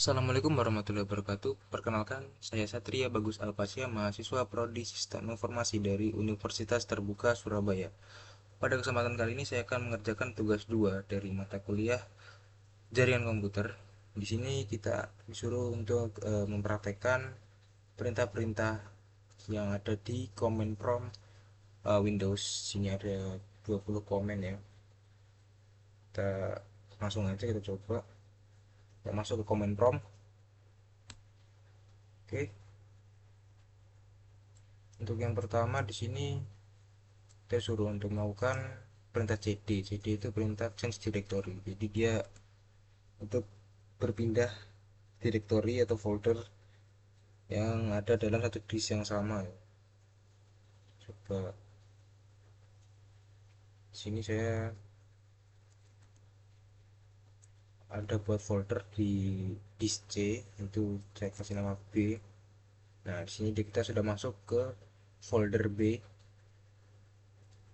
Assalamualaikum warahmatullahi wabarakatuh. Perkenalkan, saya Satria Bagus Alpasya, mahasiswa Prodi Sistem Informasi dari Universitas Terbuka Surabaya. Pada kesempatan kali ini saya akan mengerjakan tugas 2 dari mata kuliah Jaringan Komputer. Di sini kita disuruh untuk mempraktekkan perintah-perintah yang ada di command prompt Windows. Sini ada 20 komen ya. Kita langsung aja kita coba. Kita masuk ke command prompt. Oke. Untuk yang pertama di sini kita suruh untuk melakukan perintah cd. Cd itu perintah change directory, jadi dia untuk berpindah directory atau folder yang ada dalam satu disk yang sama ya. Coba sini saya ada buat folder di disk C, itu saya kasih nama B. Nah di sini kita sudah masuk ke folder B.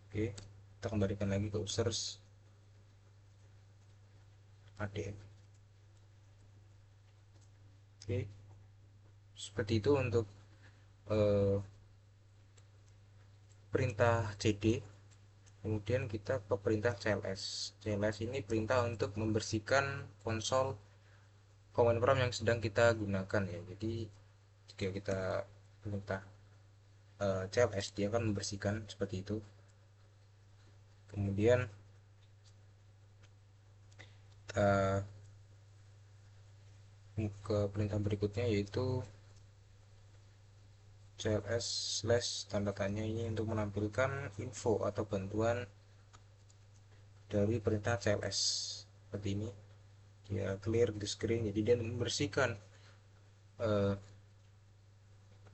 Oke, kita kembalikan lagi ke search ADM. Oke, seperti itu untuk eh, perintah cd. Kemudian kita ke perintah cls. Cls ini perintah untuk membersihkan konsol command prompt yang sedang kita gunakan ya. Jadi jika kita perintah cls, dia akan membersihkan seperti itu. Kemudian kita ke perintah berikutnya, yaitu cls slash tanda tanya. Ini untuk menampilkan info atau bantuan dari perintah cls seperti ini. Dia clear the screen, jadi dia eh,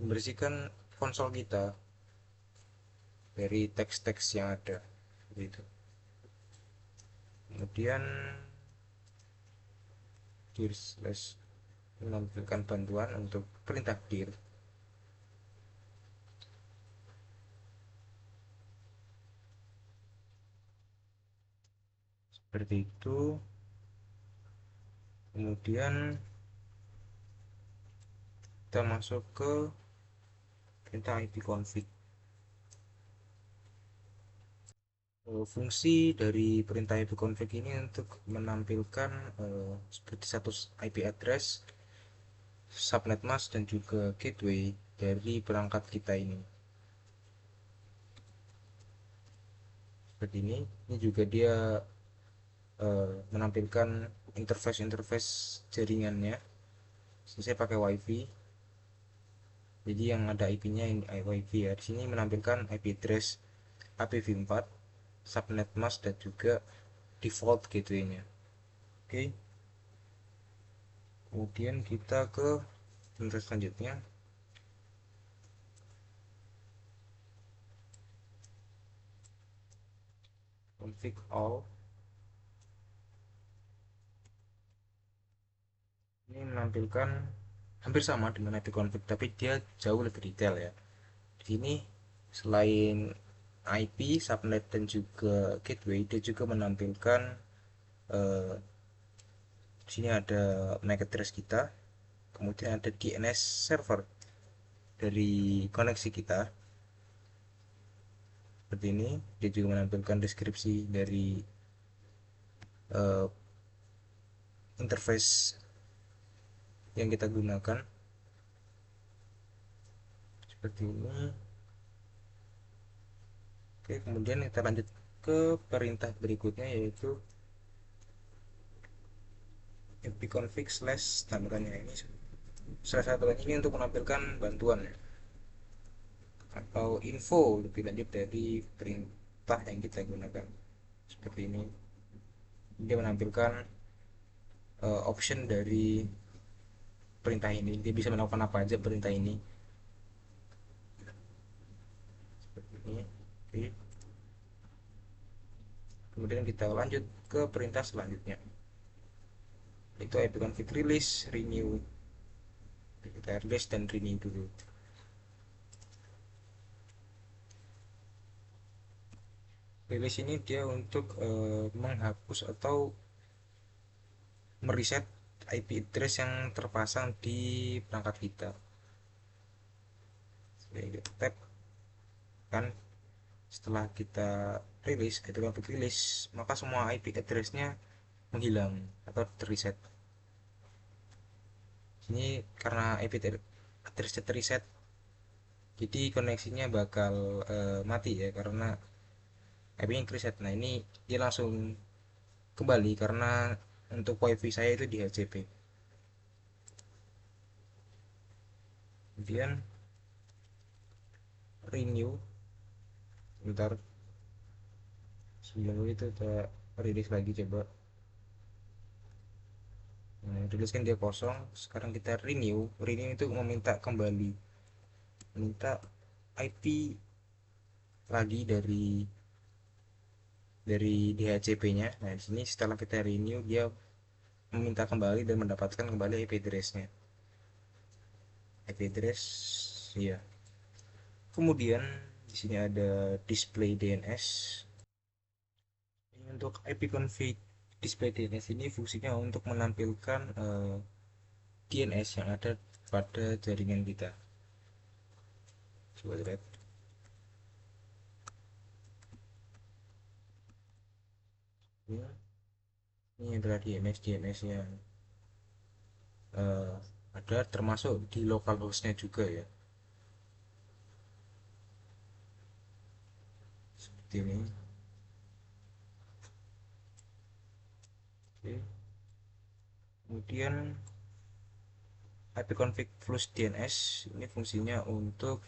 membersihkan konsol kita dari teks-teks yang ada gitu. Kemudian dir slash menampilkan bantuan untuk perintah dir seperti itu. Kemudian kita masuk ke perintah ipconfig. Fungsi dari perintah ipconfig ini untuk menampilkan seperti status IP address, subnet mask, dan juga gateway dari perangkat kita ini. Seperti ini juga dia menampilkan interface jaringannya. Saya pakai wifi, jadi yang ada IP-nya ini wifi ya. Di sini menampilkan IP address IPv4, subnet mask, dan juga default gateway-nya. Oke, kemudian kita ke perintah selanjutnya, config all. Ini menampilkan hampir sama dengan ipconfig, tapi dia jauh lebih detail ya. Di sini selain IP, subnet, dan juga gateway, dia juga menampilkan eh, di sini ada MAC address kita, kemudian ada DNS server dari koneksi kita. Seperti ini, dia juga menampilkan deskripsi dari eh, interface yang kita gunakan. Seperti ini. Oke, kemudian kita lanjut ke perintah berikutnya, yaitu ipconfig slash tambahkannya ini. Salah satu ini untuk menampilkan bantuan atau info lebih lanjut dari perintah yang kita gunakan. Seperti ini, dia menampilkan option dari perintah ini. Dia bisa melakukan apa aja perintah ini. Seperti ini. Oke. Kemudian kita lanjut ke perintah selanjutnya, itu ipconfig release, renew. Kita release dan renew dulu. Release ini dia untuk menghapus atau mereset IP address yang terpasang di perangkat kita. Jadi kita tap kan, setelah kita rilis itu konfig rilis, maka semua IP addressnya menghilang atau reset. Ini karena IP addressnya reset, jadi koneksinya bakal mati ya, karena IP-nya reset. Nah ini dia langsung kembali karena untuk wifi saya itu di HCP. Kemudian renew, bentar, sebelum itu kita rilis lagi coba. Nah, rilis kan dia kosong, sekarang kita renew itu meminta kembali, minta IP lagi dari DHCP-nya. Nah, di sini setelah kita renew dia meminta kembali dan mendapatkan kembali IP address-nya. IP address ya. Kemudian di sini ada display DNS. Ini untuk IP config display DNS ini fungsinya untuk menampilkan DNS yang ada pada jaringan kita. Coba lihat. Ya, ini adalah DNS yang eh, ada termasuk di localhost-nya juga ya. Seperti ini. Oke. Kemudian ipconfig flush DNS ini fungsinya untuk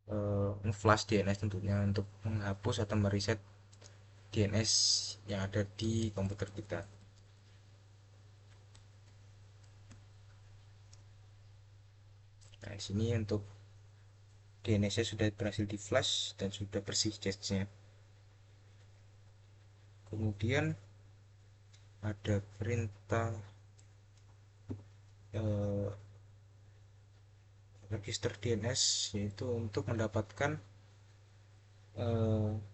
nge-flush DNS, tentunya untuk menghapus atau mereset DNS yang ada di komputer kita. Nah, di sini untuk DNS-nya sudah berhasil di flash dan sudah bersih cache-nya. Kemudian ada perintah eh, register DNS, yaitu untuk mendapatkan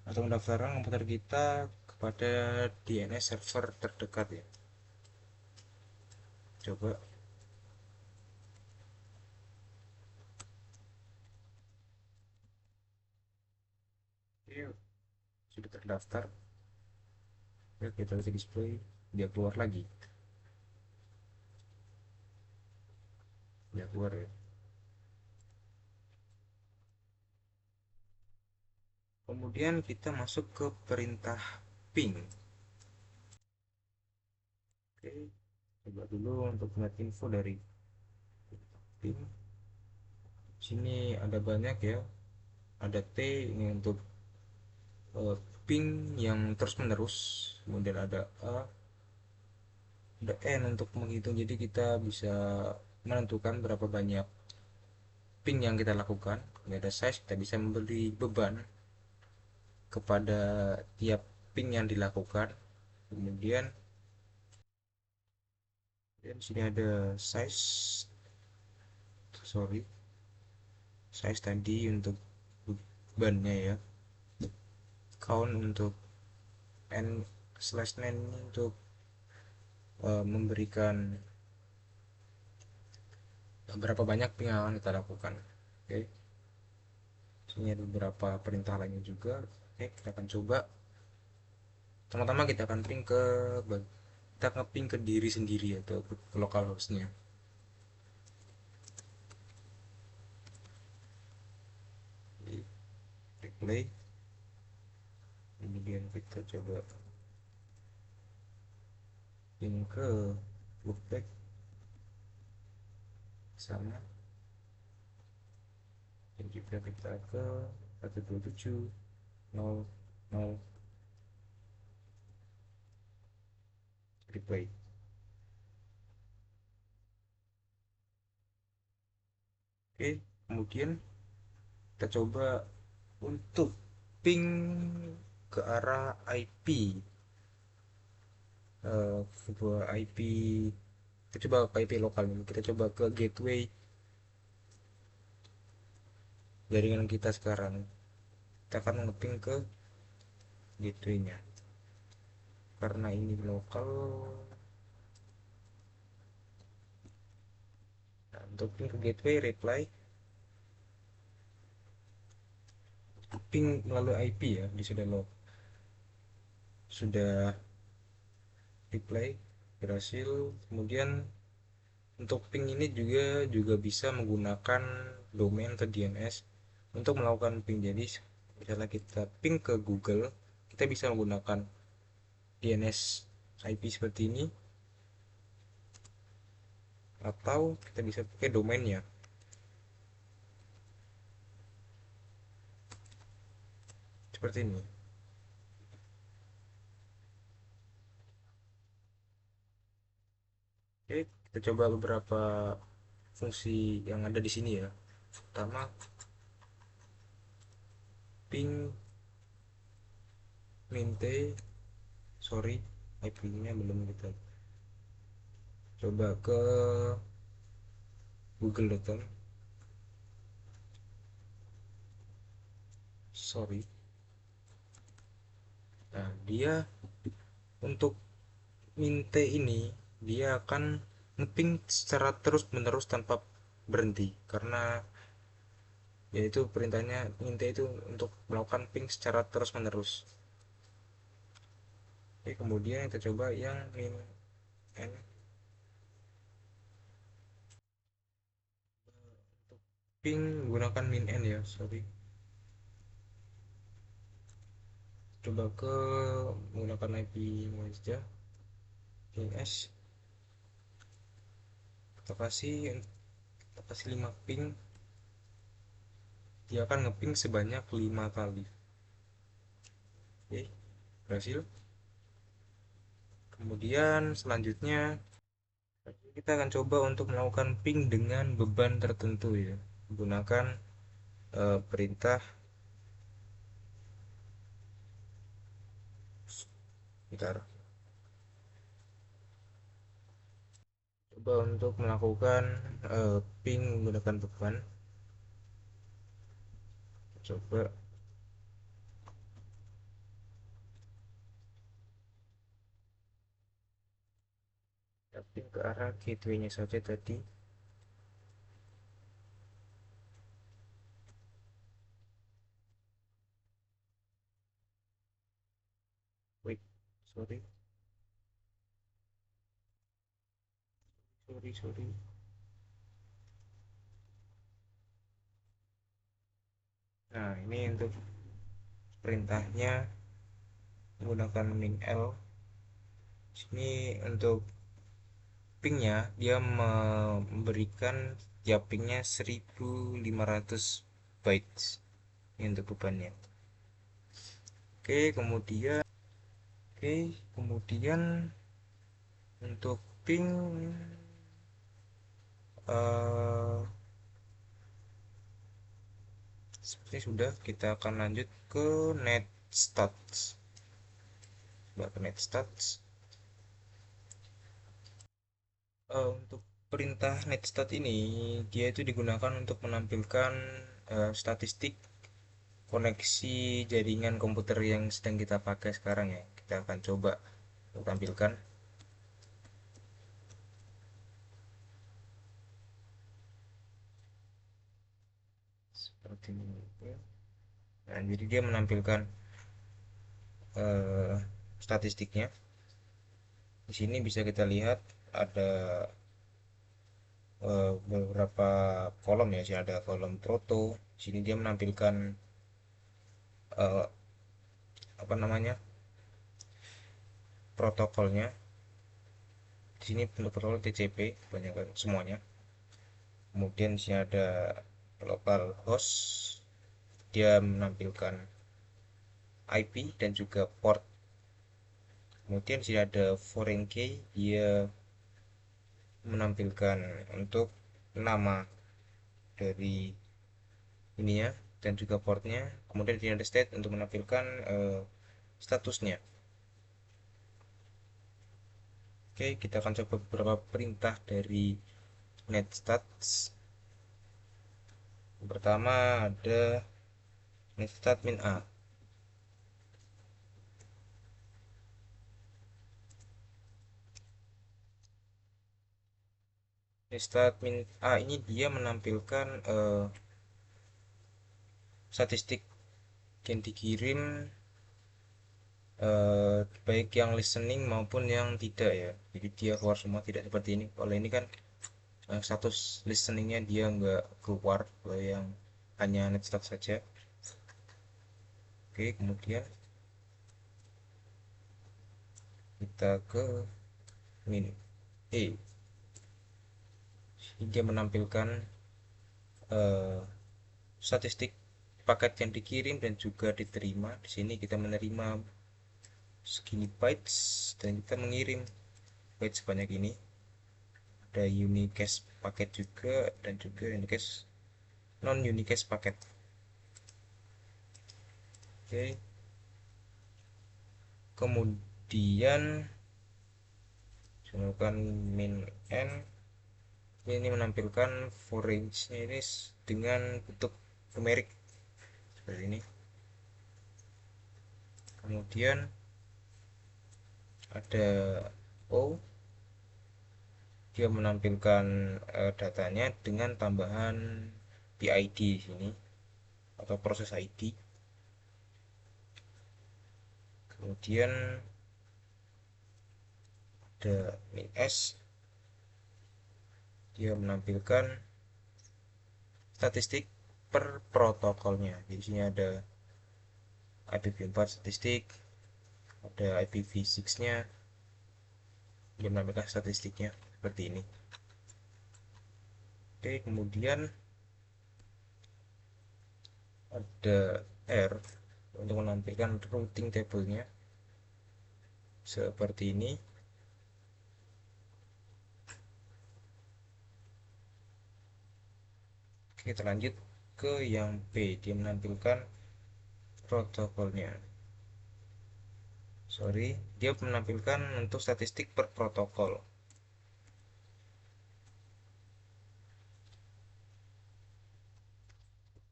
atau mendaftarkan komputer kita kepada DNS server terdekat ya. Coba. Yuk, sudah terdaftar ya, kita bisa display, dia keluar lagi, dia keluar ya. Kemudian kita masuk ke perintah ping. Oke, coba dulu untuk melihat info dari ping. Sini ada banyak ya, ada T ini untuk ping yang terus menerus, kemudian ada A, ada N untuk menghitung, jadi kita bisa menentukan berapa banyak ping yang kita lakukan. Kemudian ada size, kita bisa memberi beban kepada tiap ping yang dilakukan. Kemudian di sini ada sorry size tadi untuk bebannya ya, count untuk n/9 untuk memberikan berapa banyak ping yang akan kita lakukan. Oke, sini ada beberapa perintah lainnya juga. Oke, kita akan coba. Pertama-tama kita akan ping ke kita nge-ping ke diri sendiri atau ke localhost-nya. Klik play, kemudian kita coba ping ke loopback sana, dan juga kita ke 127.0.0 replay. Oke, kemudian kita coba untuk ping ke arah IP, sebuah IP. Kita coba ke IP lokal ini, kita coba ke gateway jaringan kita sekarang. Kita akan ngeping ke gateway-nya, karena ini lokal. untuk ping ke gateway reply ping melalui IP ya, di sudah reply berhasil. Kemudian untuk ping ini juga bisa menggunakan domain atau DNS untuk melakukan ping. Jadi misalnya kita ping ke Google, kita bisa menggunakan DNS IP seperti ini, atau kita bisa pakai domainnya seperti ini. Oke, kita coba beberapa fungsi yang ada di sini ya. Pertama, ping minte, sorry, IP-nya belum kita coba ke google.com. Sorry. Nah, dia untuk minte ini dia akan ngeping secara terus menerus tanpa berhenti, karena yaitu perintahnya minte itu untuk melakukan ping secara terus menerus. Oke, kemudian kita coba yang min n. Untuk ping menggunakan min n ya, sorry. Coba ke menggunakan IP saja, DNS. Kita kasih 5 ping, dia akan ngeping sebanyak 5 kali. Oke, berhasil. Kemudian selanjutnya kita akan coba untuk melakukan ping dengan beban tertentu ya, menggunakan perintah. Bentar, coba untuk melakukan ping menggunakan beban. Coba ping ke arah gateway-nya saja tadi. Wait, sorry, sorry. Nah, ini untuk perintahnya menggunakan min L. Sini untuk pingnya dia memberikan tiap pingnya 1500 bytes. Ini untuk bebannya. Oke, kemudian untuk ping eh seperti sudah, kita akan lanjut ke netstats. Coba ke netstats. Untuk perintah netstat ini dia itu digunakan untuk menampilkan statistik koneksi jaringan komputer yang sedang kita pakai sekarang ya. Kita akan coba tampilkan seperti ini. Nah, jadi dia menampilkan eh, statistiknya. Di sini bisa kita lihat ada beberapa kolom ya. Sini ada kolom proto. Di sini dia menampilkan eh, apa namanya, protokolnya. Di sini bentuk protokol TCP banyak semuanya. Kemudian di sini ada local host, dia menampilkan IP dan juga port. Kemudian di sini ada foreign key, dia menampilkan untuk nama dari ininya dan juga portnya. Kemudian di sini ada state untuk menampilkan statusnya. Oke, kita akan coba beberapa perintah dari netstats. Yang pertama ada netstat min a. Start min A ini dia menampilkan statistik yang dikirim, baik yang listening maupun yang tidak ya. Jadi dia keluar semua, tidak seperti ini. Kalau ini kan status listeningnya dia nggak keluar, kalau yang hanya net start saja. Oke, kemudian kita ke min E. Ini dia menampilkan eh, statistik paket yang dikirim dan juga diterima. Di sini kita menerima segini bytes dan kita mengirim bytes sebanyak ini. Ada unicast paket juga dan juga unicast non unicast paket. Oke, kemudian melakukan min n. Ini menampilkan for range-nya ini dengan bentuk numerik seperti ini. Kemudian ada O, dia menampilkan datanya dengan tambahan PID di sini atau proses ID. Kemudian ada min S, dia menampilkan statistik per protokolnya. Di sini ada IPv4 statistik, ada IPv6-nya, dia menampilkan statistiknya seperti ini. Oke, kemudian ada R untuk menampilkan routing table-nya seperti ini. Oke, kita lanjut ke yang P, dia menampilkan protokolnya. Dia menampilkan untuk statistik per protokol.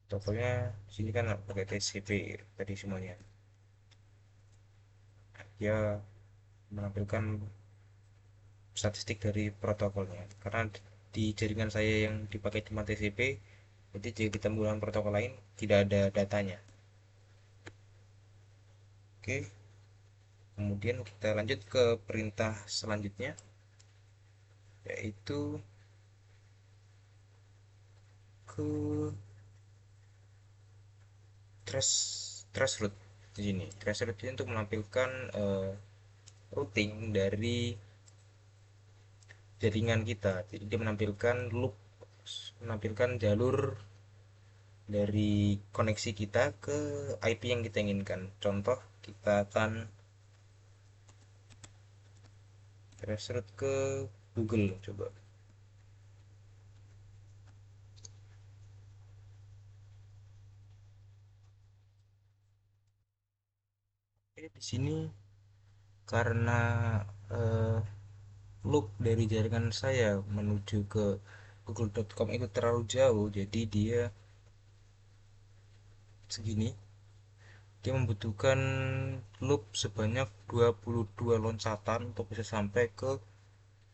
Protokolnya di sini kan pakai TCP tadi semuanya. Dia menampilkan statistik dari protokolnya. Karena di jaringan saya yang dipakai cuma TCP, jadi jika kita menggunakan protokol lain tidak ada datanya. Oke, kemudian kita lanjut ke perintah selanjutnya, yaitu ke trace route. Di sini trace route ini untuk menampilkan routing dari jaringan kita. Jadi dia menampilkan loop, menampilkan jalur dari koneksi kita ke IP yang kita inginkan. Contoh, kita akan trace route ke Google coba. Di sini karena eh, loop dari jaringan saya menuju ke google.com itu terlalu jauh, jadi dia segini. Dia membutuhkan loop sebanyak 22 loncatan untuk bisa sampai ke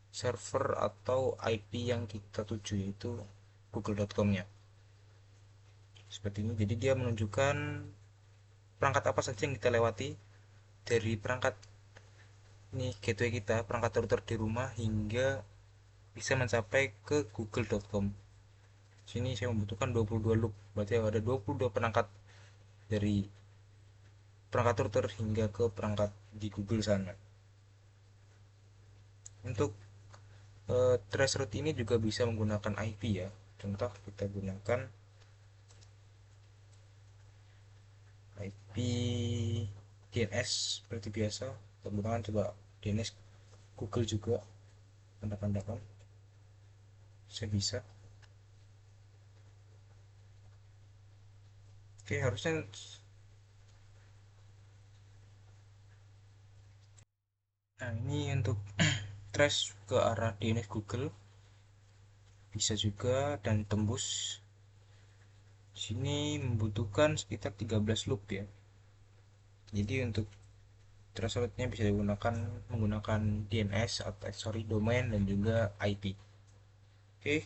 server atau IP yang kita tuju, yaitu google.com-nya. Seperti ini. Jadi dia menunjukkan perangkat apa saja yang kita lewati dari perangkat ini gateway kita, perangkat router di rumah hingga bisa mencapai ke google.com. Sini saya membutuhkan 22 loop. Berarti ada 22 perangkat dari perangkat router hingga ke perangkat di Google sana. Untuk trace route ini juga bisa menggunakan IP ya. Contoh kita gunakan IP DNS seperti biasa. Kita gunakan coba DNS Google juga. Tanda-tandakan saya bisa. Oke, harusnya nah ini untuk trace ke arah DNS Google bisa juga dan tembus. Sini membutuhkan sekitar 13 loop ya. Jadi untuk trace route-nya bisa digunakan menggunakan DNS atau domain dan juga IP. Oke,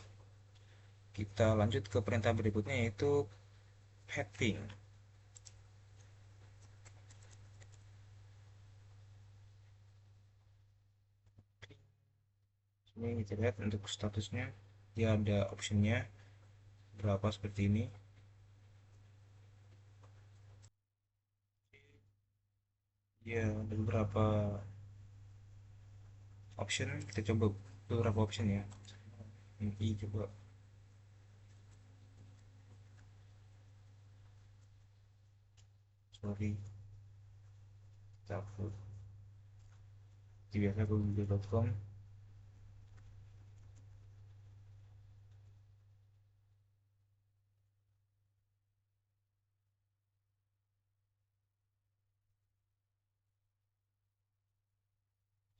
kita lanjut ke perintah berikutnya yaitu ping. Ini kita lihat untuk statusnya, dia ada optionnya berapa seperti ini. Ya, ada beberapa option. Kita coba beberapa option ya. Ini coba. Sorry, kita upload. Biasa google.com.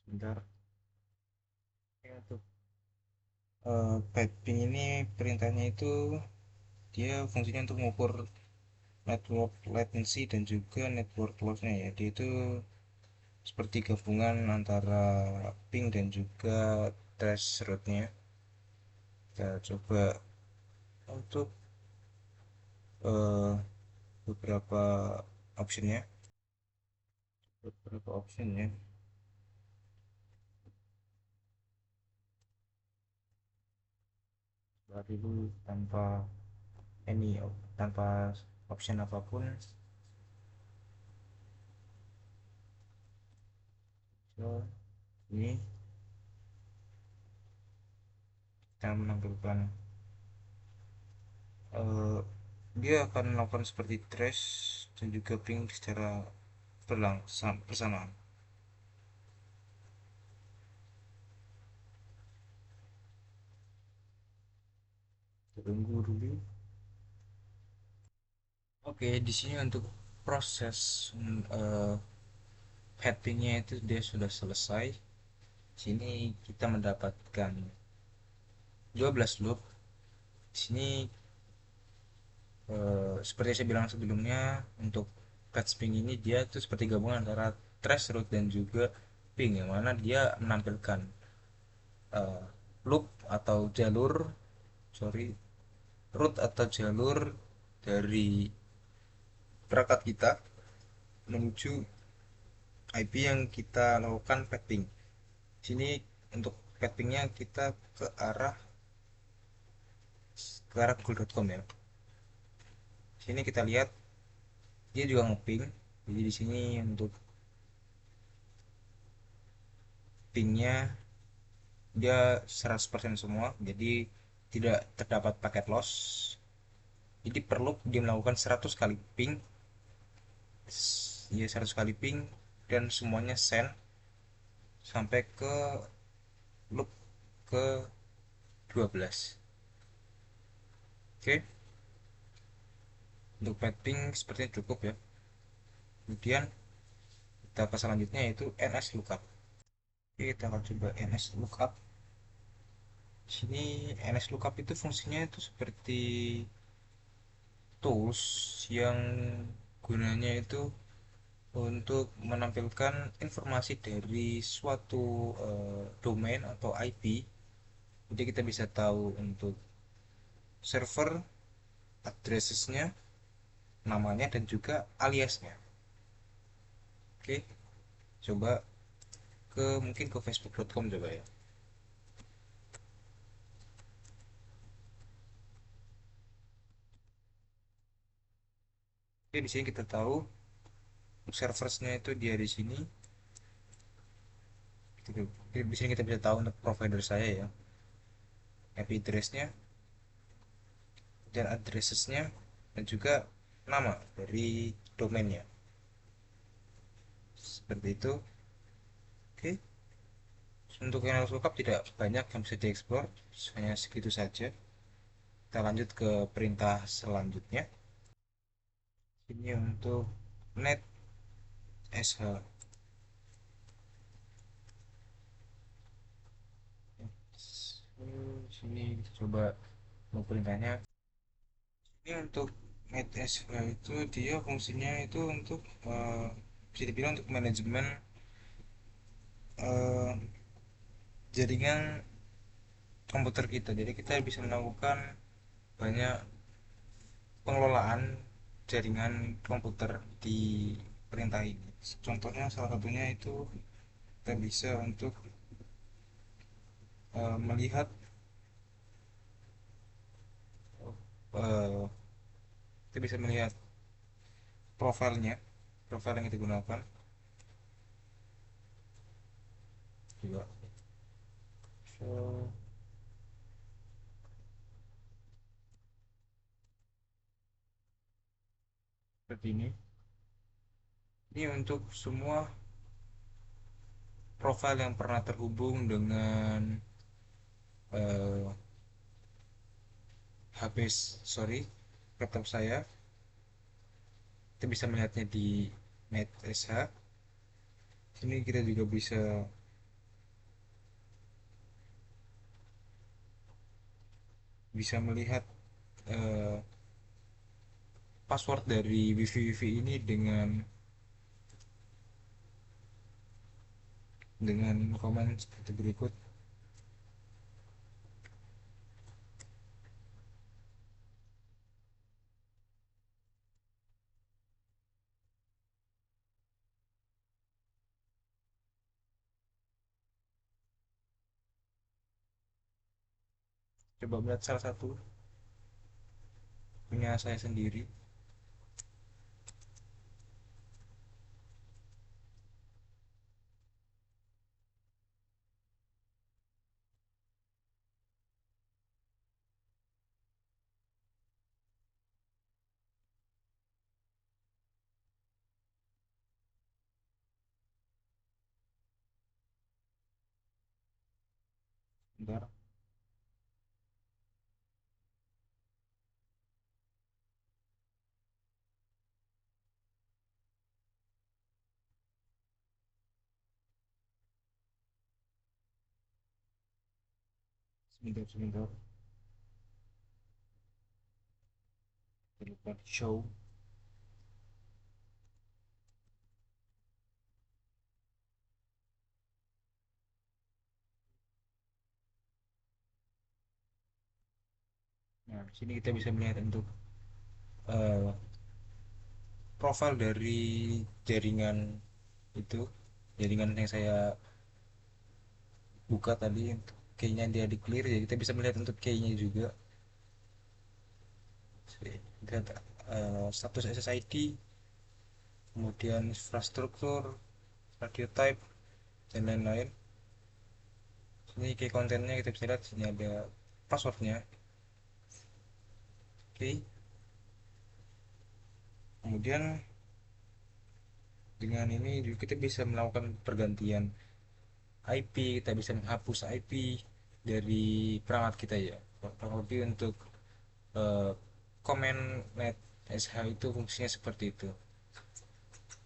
Sebentar. Ya, untuk piping ini perintahnya itu dia fungsinya untuk mengukur network latency dan juga network loss-nya ya. Dia itu seperti gabungan antara ping dan juga trace route-nya. Kita coba untuk eh, beberapa optionnya. Beberapa optionnya. Berarti itu tanpa tanpa option apapun. So, ini kita menampilkan eh, dia akan melakukan seperti trace dan juga ping secara bersamaan. Tunggu dulu. Oke, di sini untuk proses eh, pipingnya itu dia sudah selesai. Sini kita mendapatkan 12 loop. Di sini seperti saya bilang sebelumnya, untuk patch ping ini dia tuh seperti gabungan antara trace route dan juga ping, yang mana dia menampilkan eh, loop atau jalur, sorry, route atau jalur dari perangkat kita menuju IP yang kita lakukan piping. Sini untuk pipingnya kita ke arah google.com ya. Sini kita lihat dia juga ngeping. Jadi di sini untuk pingnya dia 100% semua, jadi tidak terdapat paket loss. Jadi perlu dia melakukan 100 kali ping, ya 100 kali ping, dan semuanya send sampai ke loop ke 12. Oke, untuk ping sepertinya cukup ya. Kemudian kita ke selanjutnya yaitu ns lookup. Oke, kita akan coba ns lookup. Di sini ns lookup itu fungsinya itu seperti tools yang gunanya itu untuk menampilkan informasi dari suatu domain atau IP. Jadi kita bisa tahu untuk server, addressesnya, namanya, dan juga aliasnya. Oke, coba mungkin ke facebook.com coba ya. Oke, di sini kita tahu serversnya itu dia di sini. Di sini kita bisa tahu untuk provider saya ya, IP addressnya dan addressesnya, dan juga nama dari domainnya. Seperti itu. Oke, untuk yang harus lookup tidak banyak yang bisa dieksplor, hanya segitu saja. Kita lanjut ke perintah selanjutnya. Ini untuk net sh. Sini kita coba mau perintahnya. Ini untuk net sh itu dia fungsinya itu untuk bisa dibilang untuk manajemen eh, jaringan komputer kita. Jadi kita bisa melakukan banyak pengelolaan jaringan komputer di perintah ini. Contohnya salah satunya itu kita bisa untuk melihat eh, kita bisa melihat profilnya, profil yang kita gunakan juga. So, seperti ini. Ini untuk semua profil yang pernah terhubung dengan eh, HP, sorry, laptop saya. Kita bisa melihatnya di NetSH. Sini kita juga bisa melihat eh, password dari wifi ini dengan komen seperti berikut. Coba lihat salah satu punya saya sendiri. Bentar. Sebentar. Terlupa di show. Nah, di sini kita bisa melihat untuk eh, profil dari jaringan itu, jaringan yang saya buka tadi, untuk key-nya dia di clear, ya kita bisa melihat untuk key-nya juga. Lihat status SSID, kemudian infrastruktur, radio type, dan lain-lain. Ini key kontennya kita bisa lihat, sini ada passwordnya. Oke, kemudian dengan ini juga kita bisa melakukan pergantian IP, kita bisa menghapus IP dari perangkat kita ya. Kurang lebih untuk eh, comment net SH itu fungsinya seperti itu.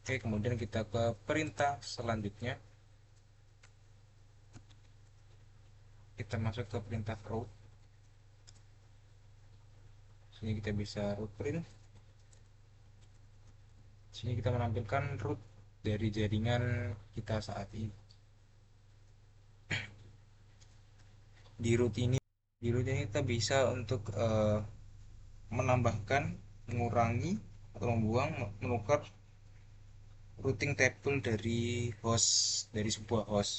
Oke, kemudian kita ke perintah selanjutnya. Kita masuk ke perintah root. Sini kita bisa root print. Sini kita menampilkan root dari jaringan kita saat ini. Di root ini, kita bisa untuk menambahkan, mengurangi, atau membuang, menukar routing table dari sebuah host.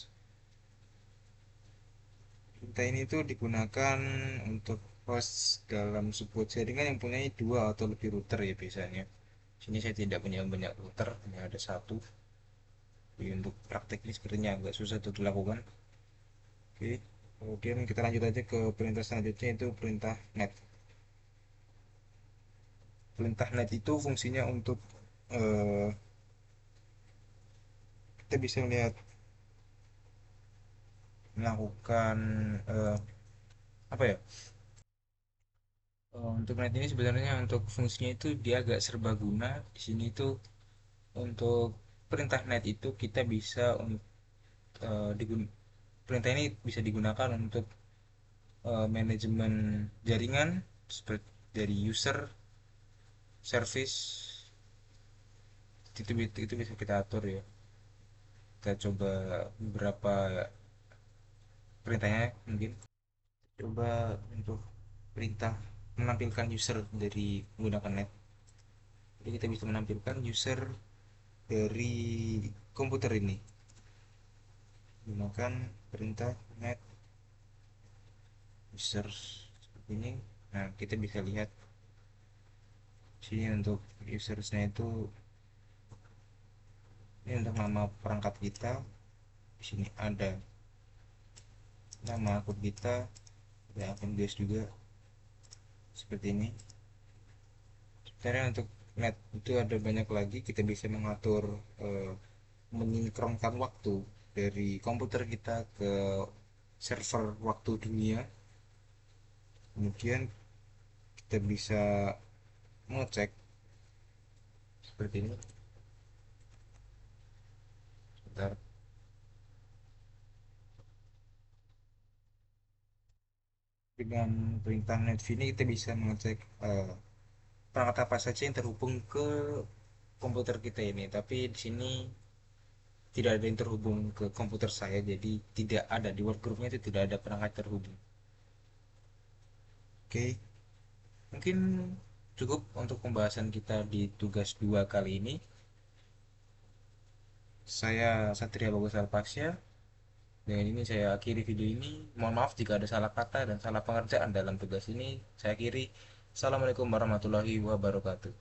Kita ini tuh digunakan untuk host dalam sebuah jaringan yang punya dua atau lebih router ya biasanya. Sini saya tidak punya banyak router, hanya ada satu. Jadi untuk praktek ini sepertinya agak susah untuk dilakukan. Oke, kemudian kita lanjut aja ke perintah selanjutnya, itu perintah net. Perintah net itu fungsinya untuk eh, kita bisa melakukan eh, apa ya? Untuk net ini sebenarnya untuk fungsinya itu dia agak serbaguna. Di sini tuh untuk perintah net itu kita bisa eh, digun- perintah ini bisa digunakan untuk manajemen jaringan seperti dari user, service, itu bisa kita atur ya. Kita coba beberapa perintahnya mungkin. Coba untuk perintah menampilkan user dari menggunakan net. Jadi kita bisa menampilkan user dari komputer ini menggunakan perintah net user seperti ini. Nah, kita bisa lihat sini untuk usersnya itu, ini untuk nama perangkat kita. Di sini ada nama akun kita, ada akun bias juga seperti ini. Sebenarnya untuk net itu ada banyak lagi, kita bisa mengatur menyinkronkan waktu dari komputer kita ke server waktu dunia. Kemudian kita bisa mengecek seperti ini. Sebentar. Dengan perintah netv ini kita bisa mengecek perangkat apa saja yang terhubung ke komputer kita ini. Tapi di sini tidak ada yang terhubung ke komputer saya, jadi tidak ada di workgroupnya, itu tidak ada perangkat terhubung. Oke, mungkin cukup untuk pembahasan kita di tugas 2 kali ini. Saya Satria Bagus Alpasya. Dengan ini saya akhiri video ini. Mohon maaf jika ada salah kata dan salah pengerjaan dalam tugas ini. Saya akhiri. Assalamualaikum warahmatullahi wabarakatuh.